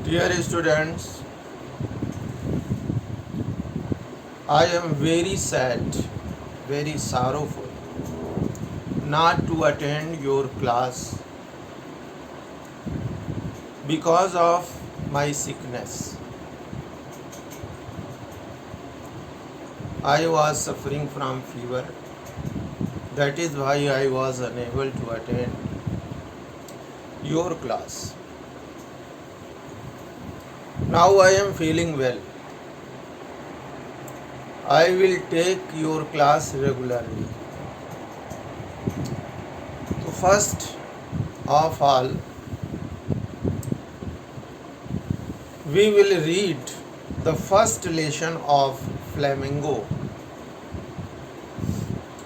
Dear students, I am very sad, very sorrowful not to attend your class because of my sickness. I was suffering from fever. That is why I was unable to attend your class. Now I am feeling well. I will take your class regularly. So first of all, we will read the first lesson of Flamingo,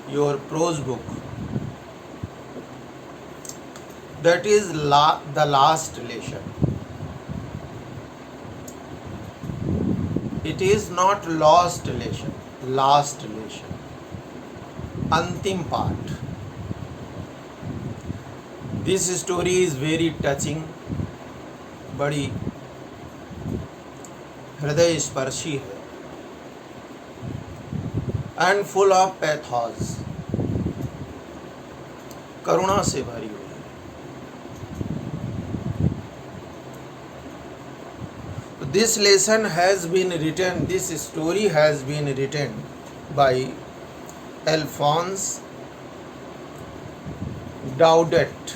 your prose book. That is the last lesson. It is not lost lesson, last lesson. अंतिम part. This story is very touching, बड़ी हृदय स्पर्शी है, and full of pathos, करुणा से भरी हुई है. This lesson has been written, this story has been written by Alphonse Daudet.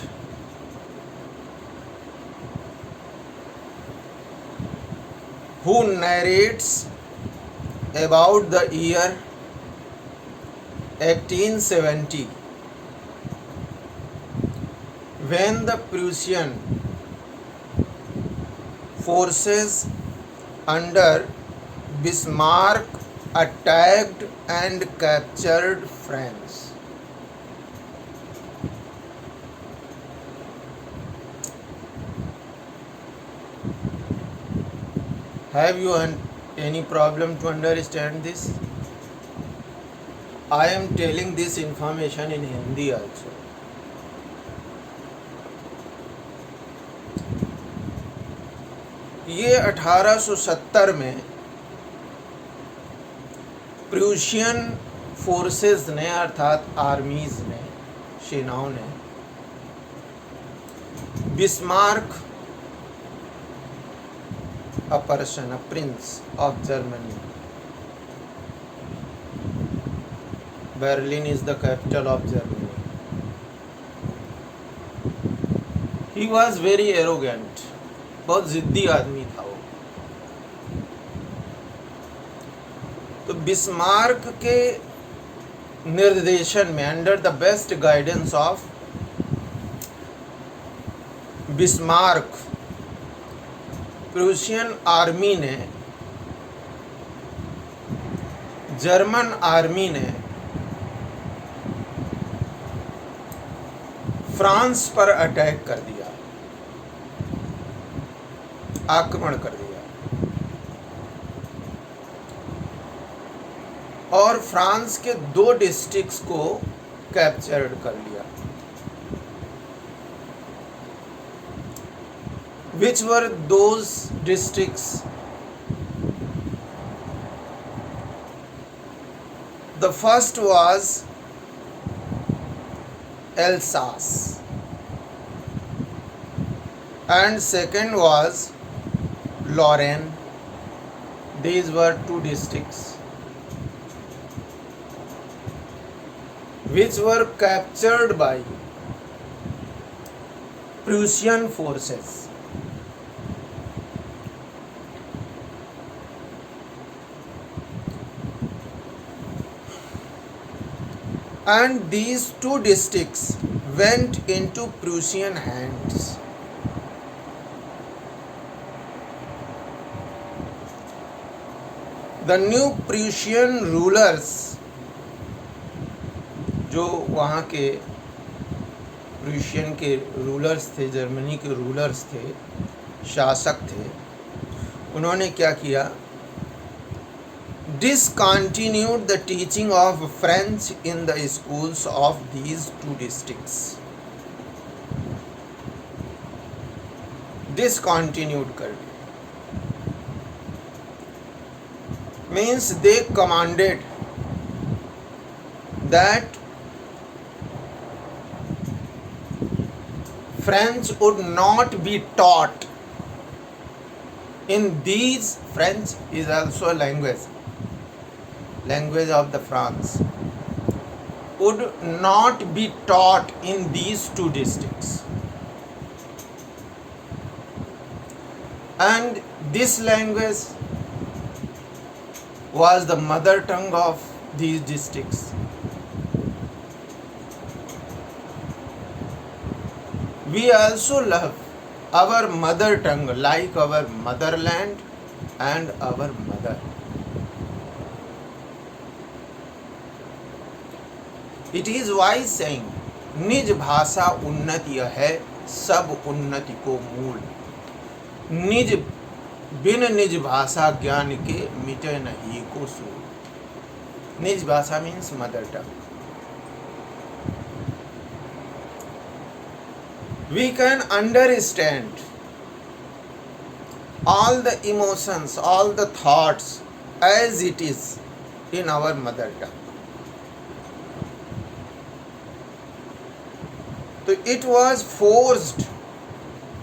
Who narrates about the year 1870 when the Prussian forces under Bismarck attacked and captured France. Have you any problem to understand this? I am telling this information in Hindi also. ये 1870 में Prussian forces ने अर्थात आर्मीज ने, सेनाओं ने Bismarck, a person, a prince of Germany. Berlin is the capital of Germany. He was very arrogant. बहुत जिद्दी आदमी था वो. तो बिस्मार्क के निर्देशन में, under the best guidance of Bismarck, Prussian army ने, जर्मन आर्मी ने फ्रांस पर अटैक कर दिया, आक्रमण कर दिया और फ्रांस के 2 डिस्ट्रिक्ट्स को कैप्चर्ड कर लिया. Which were those districts? The first was Alsace and second was Lorraine. These were 2 districts which were captured by Prussian forces. And these 2 districts went into Prussian hands. The new Prussian rulers, जो वहाँ के Prussian के rulers थे, Germany के rulers थे, शासक थे, उन्होंने क्या किया? Discontinued the teaching of French in the schools of these 2 districts. Discontinued कर दिया. means they commanded that French would not be taught in these. French is also a language of the France, would not be taught in these two districts. And this language was the mother tongue of these districts. We also love our mother tongue like our motherland and our mother. It is wise saying, निज भाषा उन्नति है सब उन्नति को मूल. निज बिन निज भाषा ज्ञान के मिटे नहीं को सूल. निज भाषा means mother tongue. We can understand all the emotions, all the thoughts as it is in our mother tongue. So it was forced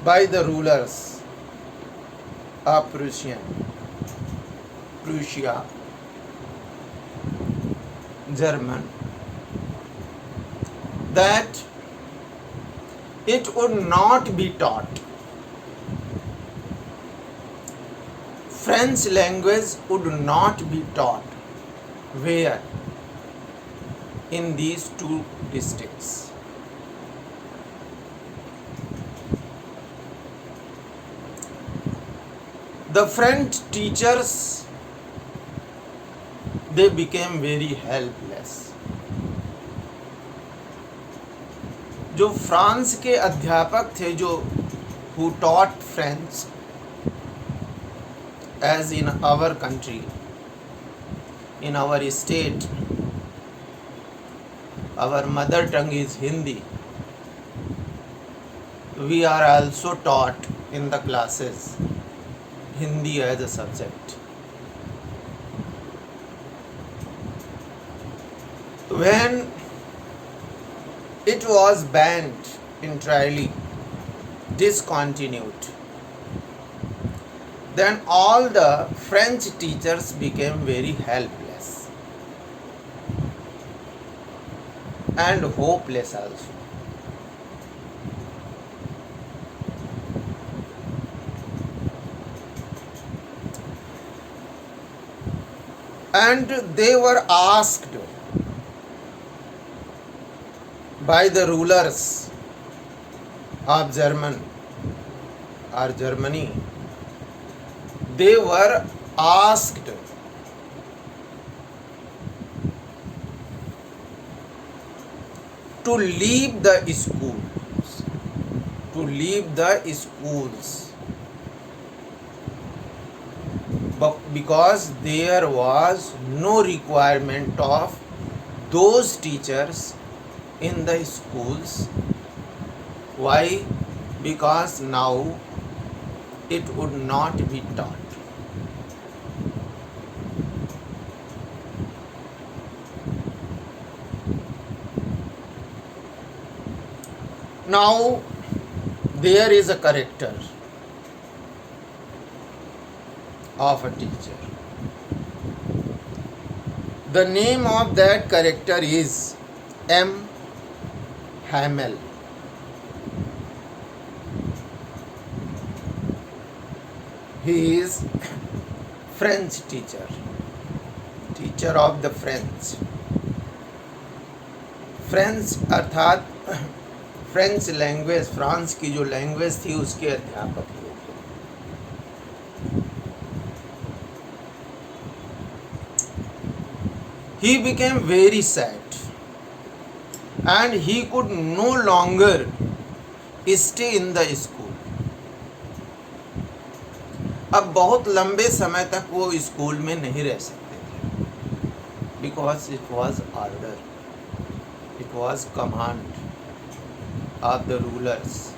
by the rulers of Prussia, German, that it would not be taught. French language would not be taught. Where? In these two districts. The French teachers, they became very helpless. जो France के अध्यापक थे, जो who taught French as in our country, in our state, our mother tongue is Hindi. We are also taught in the classes Hindi as a subject. When it was banned entirely, discontinued, then all the French teachers became very helpless and hopeless also. And they were asked by the rulers of Germany, they were asked to leave the schools, because there was no requirement of those teachers in the schools. Why? Because now it would not be taught. Now there is a character of a teacher. The name of that character is M. Hamel. He is French teacher of the French. French अर्थात French language, France की जो language थी उसके अध्यापक थे. He became very sad and he could no longer stay in the school. अब बहुत लंबे समय तक वो स्कूल में नहीं रह सकते थे, because it was order, it was command of the rulers.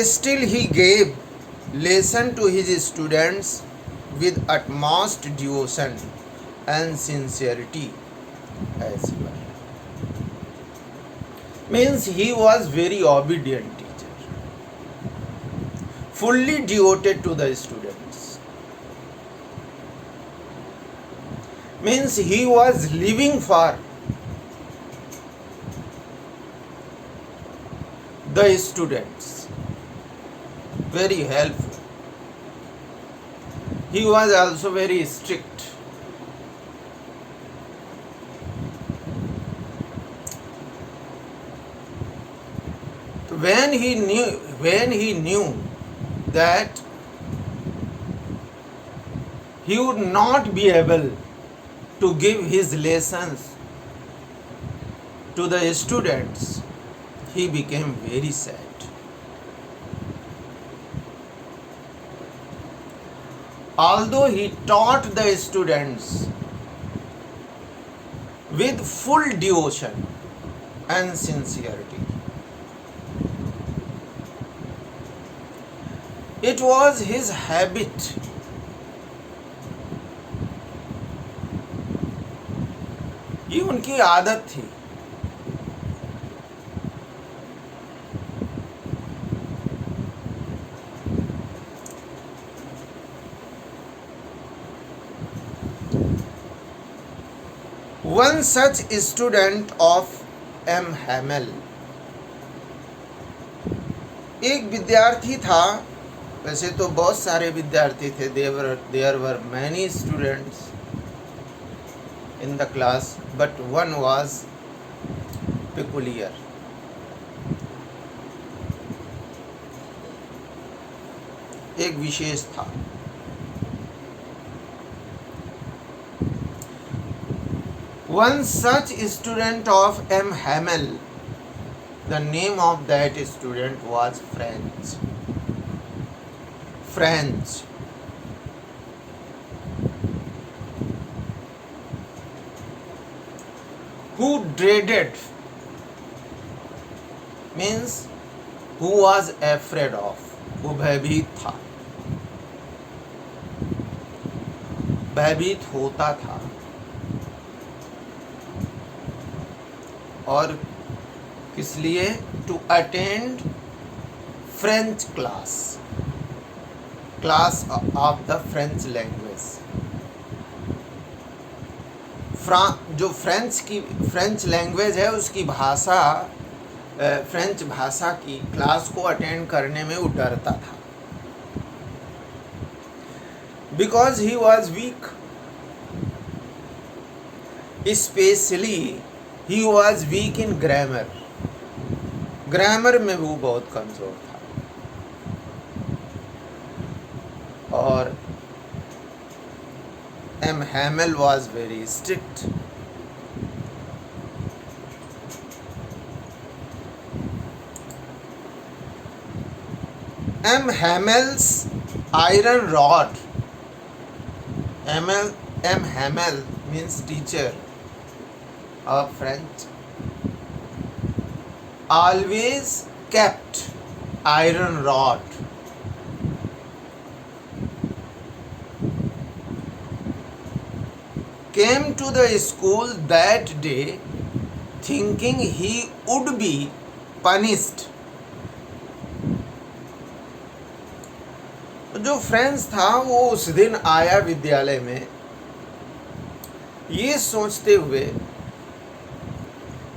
Still he gave lesson to his students with utmost devotion and sincerity as well. Means he was very obedient teacher, fully devoted to the students. Means he was living for the students, very helpful. He was also very strict. When he knew that he would not be able to give his lessons to the students, he became very sad. Although he taught the students with full devotion and sincerity, it was his habit ये उनकी आदत थी. One such student of M. Hamel, एक विद्यार्थी था. वैसे तो बहुत सारे विद्यार्थी थे. There were many students in the class, but one was peculiar. एक विशेष था. One such student of M. Hamel, the name of that student was French. Who dreaded, means who was afraid of, वो भयभीत था, भयभीत होता था. और किस लिए? To attend French class of the French language. जो फ्रेंच लैंग्वेज है उसकी भाषा, फ्रेंच भाषा की क्लास को अटेंड करने में वो डरता था. Because he was weak, specially he was weak in grammar. Grammar में वो बहुत कमजोर था. और M. Hamel was very strict. M. Hamel's iron rod. M. Hamel means teacher of French. Always kept iron rod. Came to the school that day thinking he would be punished. जो French था वो उस दिन आया विद्यालय में ये सोचते हुए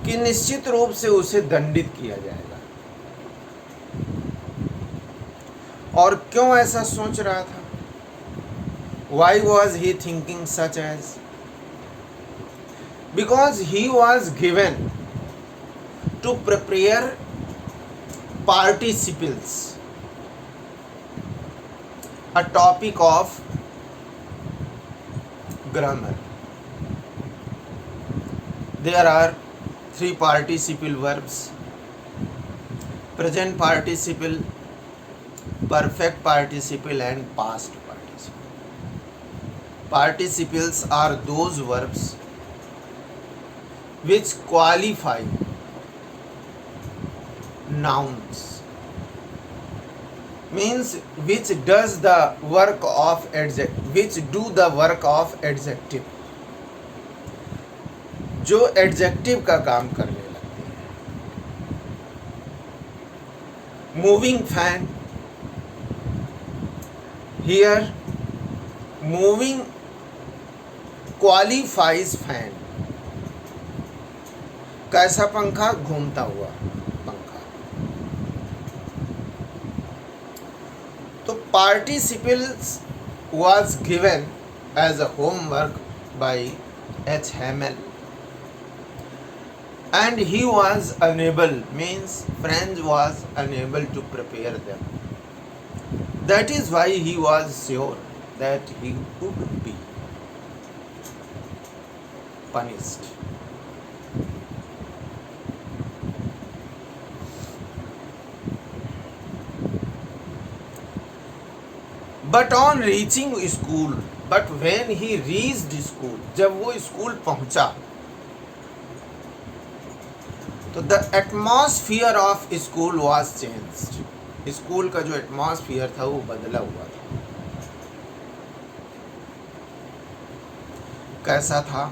कि निश्चित रूप से उसे दंडित किया जाएगा. और क्यों ऐसा सोच रहा था? Why was he thinking such as? Because he was given to prepare participles, a topic of grammar. There are 3 participle verbs: present participle, perfect participle and past participle. Participles are those verbs which qualify nouns. means which does the work of adjective, which do the work of adjective, जो adjective का काम करने लगते हैं. Moving fan, here moving qualifies fan. कैसा पंखा? घूमता हुआ पंखा. तो participles was given as a homework by H. Hamel and he was unable, means French was unable to prepare them. That is why he was sure that he would be punished. But on reaching school, but when he reached school, जब वो school पहुंचा, तो the atmosphere of school was changed. School का जो atmosphere था वो बदला हुआ था. कैसा था?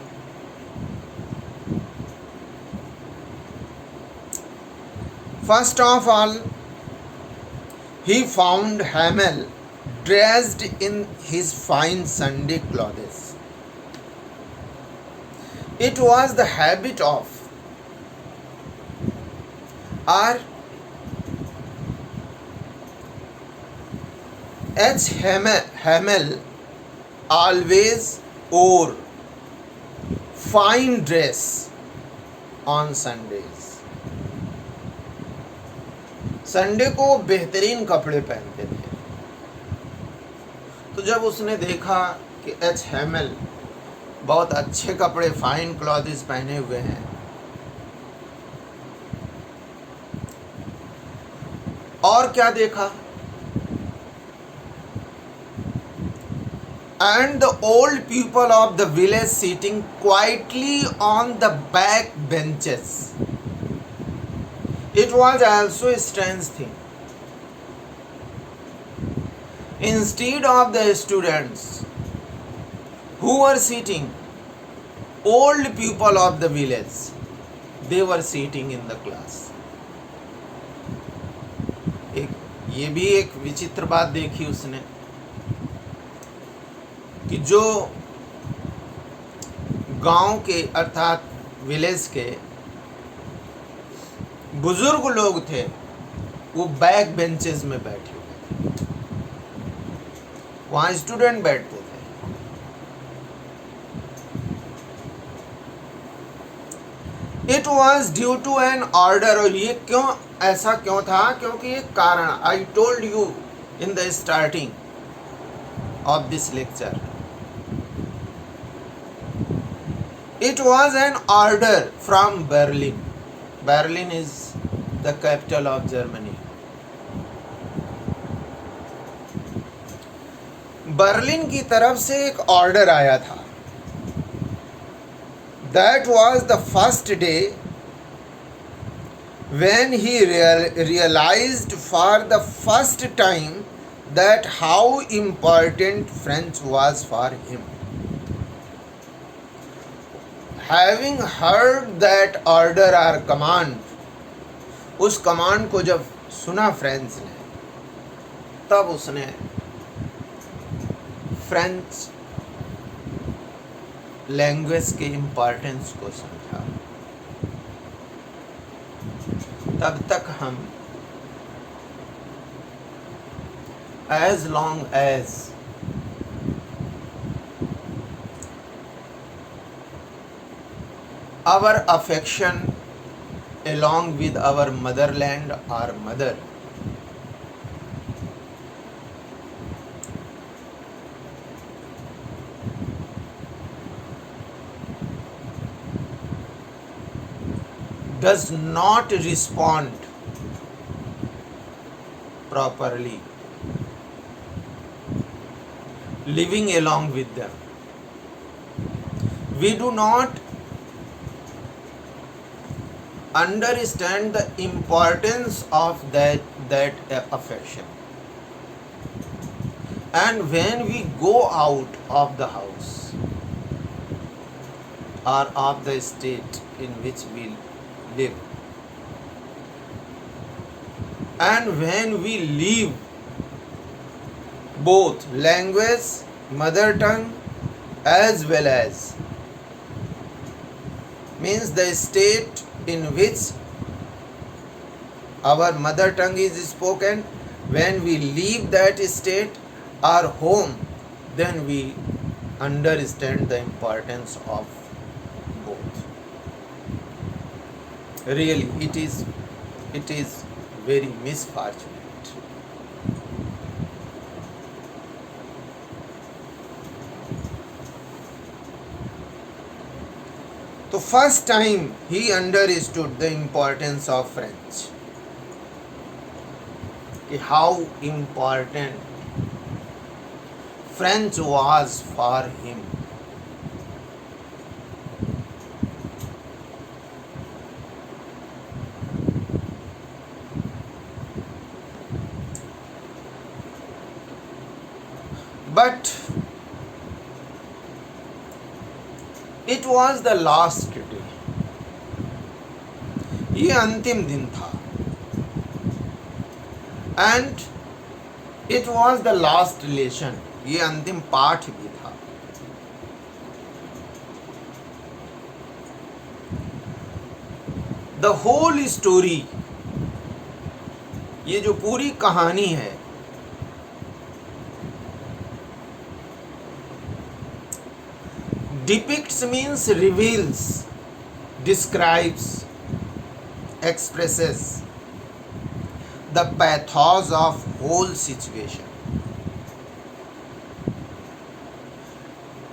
First of all, he found Hamel dressed in his fine Sunday clothes. It was the habit of R. H. Hamel always wore fine dress on Sundays. Sunday को बेहतरीन कपड़े पहनते थे. तो जब उसने देखा कि एच हैमेल बहुत अच्छे कपड़े, फाइन क्लॉथ्स पहने हुए हैं, और क्या देखा? And the old people of the village sitting quietly on the back benches. It was also a strange thing. Instead of the students who were sitting, old people of the village, they were sitting in the class. ये भी एक विचित्र बात देखी उसने कि जो गांव के अर्थात विलेज के बुजुर्ग लोग थे वो बैक बेंचेस में बैठे हुए थे. वहां स्टूडेंट बैठते थे. It was due to an order. और ये क्यों, ऐसा क्यों था? क्योंकि एक कारण, I told you in the starting of this lecture, it was an order from Berlin. Berlin is the capital of Germany. Berlin की तरफ से एक ऑर्डर आया था. That was the first day when he realized for the first time that how important French was for him. Having heard that order or command, उस command को जब सुना फ्रेंच ने, तब उसने फ्रेंच लैंग्वेज के इम्पोर्टेंस को समझा. तब तक हम as long as our affection along with our motherland or mother does not respond properly, living along with them, we do not understand the importance of that affection. And when we go out of the house or of the state in which we live, and when we leave both language, mother tongue, as well as means the state in which our mother tongue is spoken, when we leave that state, our home, then we understand the importance of both. Really, it is very misfortunate. So first time he understood the importance of French. How important French was for him. But it was the last day. ये अंतिम दिन था. And it was the last lesson. ये अंतिम पाठ भी था. The whole story, ये जो पूरी कहानी है, depicts means reveals, describes, expresses the pathos of whole situation.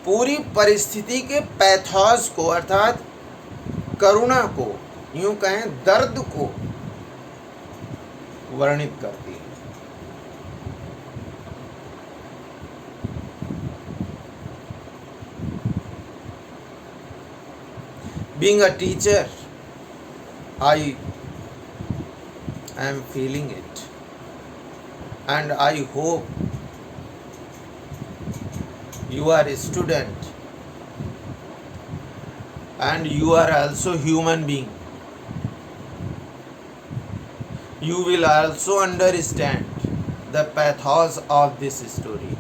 पूरी परिस्थिति के पैथोस को, अर्थात करुणा को, यूं कहें दर्द को वर्णित करती है. Being a teacher, I am feeling it, and I hope you are a student and you are also human being. You will also understand the pathos of this story.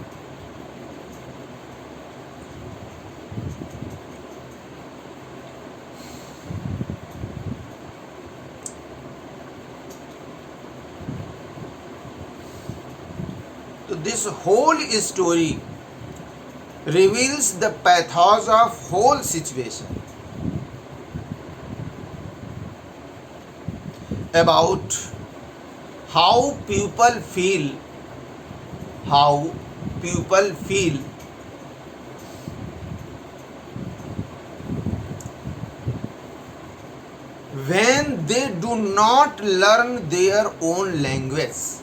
So this whole story reveals the pathos of whole situation, about how people feel when they do not learn their own language.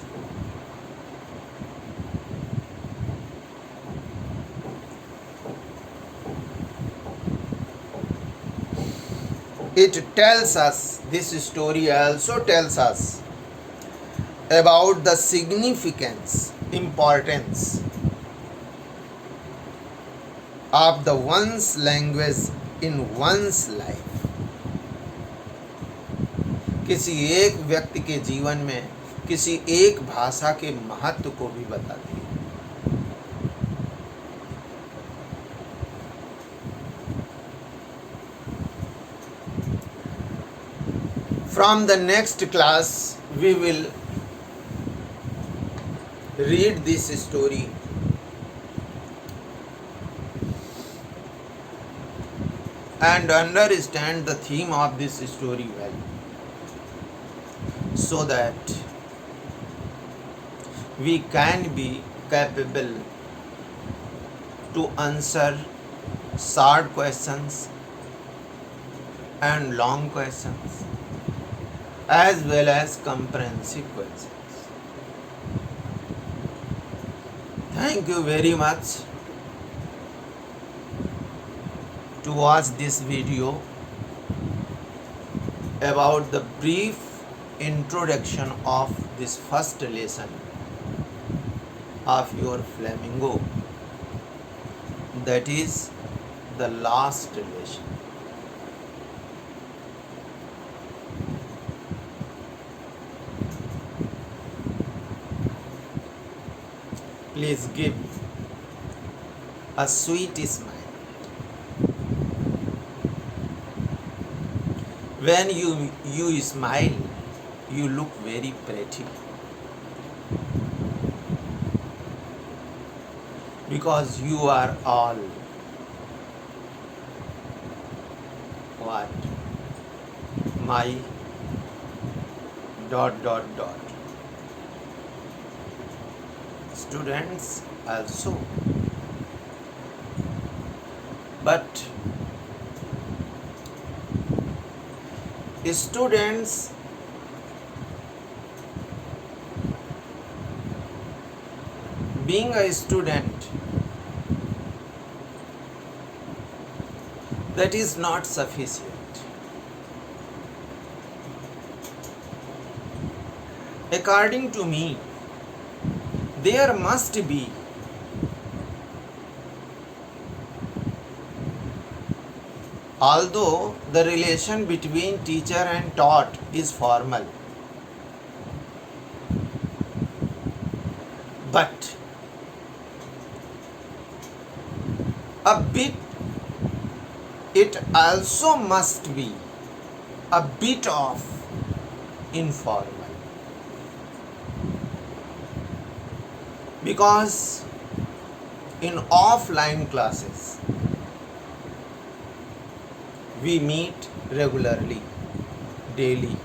It tells us, this story also tells us about the significance, importance of the one's language in one's life. किसी एक व्यक्ति के जीवन में किसी एक भाषा के महत्व को भी बताती है. From the next class, we will read this story and understand the theme of this story well, so that we can be capable to answer short questions and long questions, as well as comprehensive questions. Thank you very much to watch this video about the brief introduction of this first lesson of your flamingo. That is the last relation. Please give a sweet smile. When you smile, you look very pretty, because you are all what? My dot dot dot. Students also. But students being a student, that is not sufficient. According to me, there must be although the relation between teacher and taught is formal, but a bit it also must be a bit of informal, because in offline classes we meet regularly, daily.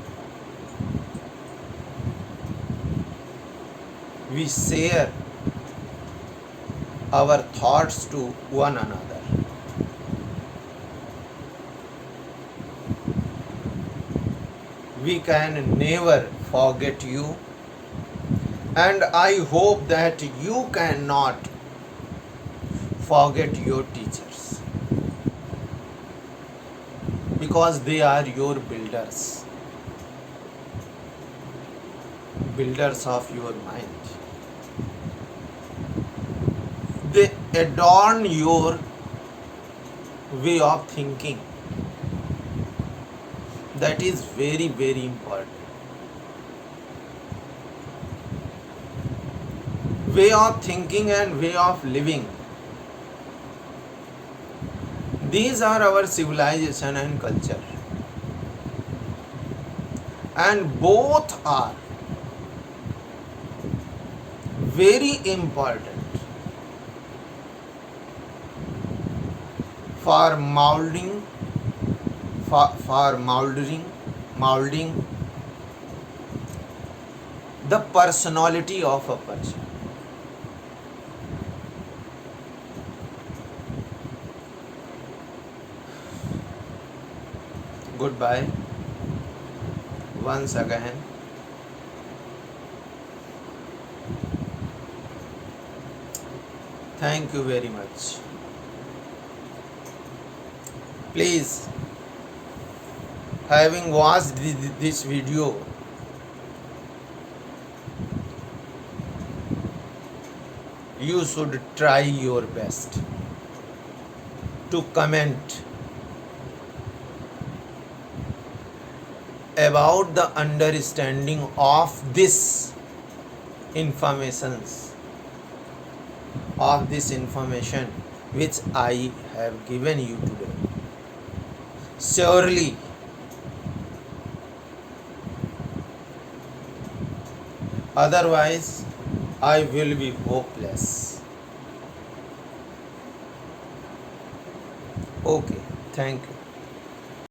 We share our thoughts to one another. We can never forget you, and I hope that you cannot forget your teachers, because they are your builders of your mind. They adorn your way of thinking. That is very, very important. Way of thinking and way of living. These are our civilization and culture. And both are very important for molding the personality of a person. Goodbye once again. Thank you very much. Please, having watched this video, you should try your best to comment about the understanding of this information which I have given you today. Surely otherwise I will be hopeless. Okay, thank you.